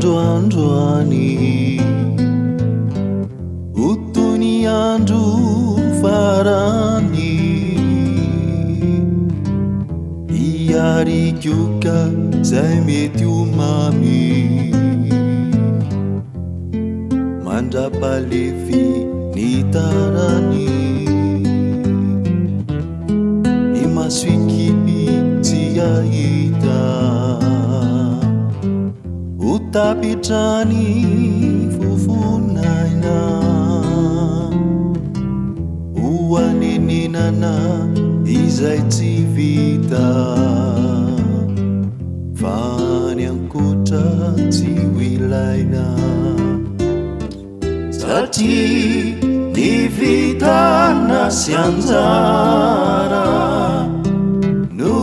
androandroany utony andro farany iarikoka zay mety omamy mandrapalefi ny tarany ny masoikiby tsy ahita utapitrany fofonaina oanenenana izay tsy vita fany ankotra tsy wilaina satria ny vitana sy anjara no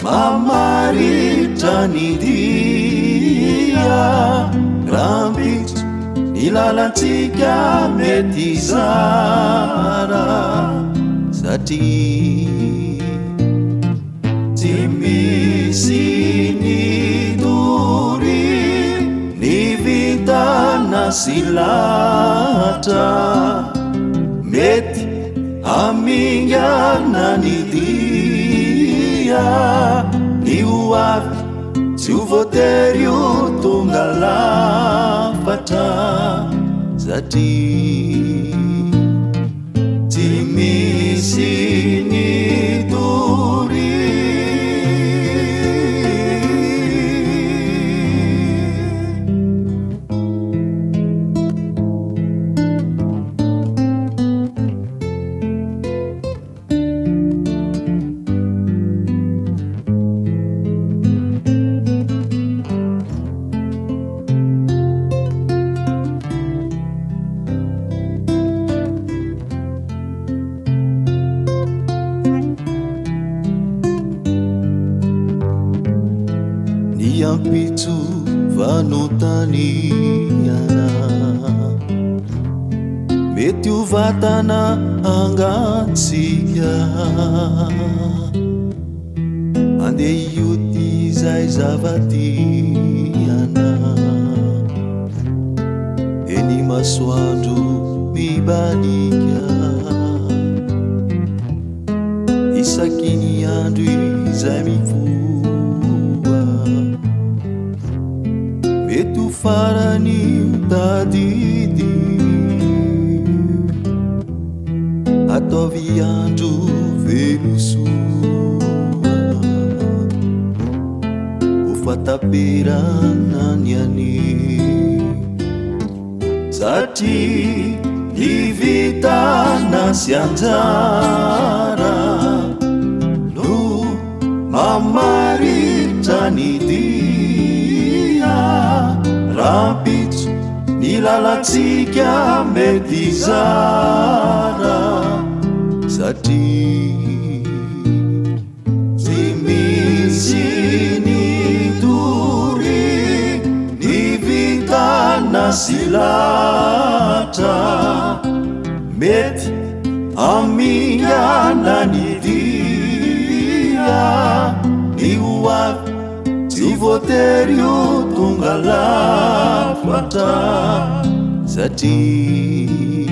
mamaritra ny dia rambitso ny lalantsika mety zara satria tsy misy ny dory ny vitana sy latra mety amingana ny dia ny oavy tsy ho voatery ho tonga lafatra satria tsy misy ny dory ampitso vanotaniana mety ho vatana angatsika andeha ioty zay zavatiana eny masoandro mibanika isakiny andro izay mivoa mety ho farany tadidy ataovy andro velosoa ho fataperana ny ani satria ny vitana sy anjara no mamaritra ny dia rambitso ny lalantsika mety zara satria tsy misy ny dory ny vitana sy latra mety amingana ny dia ny oavy tsy voatery ho tonga lafatra satria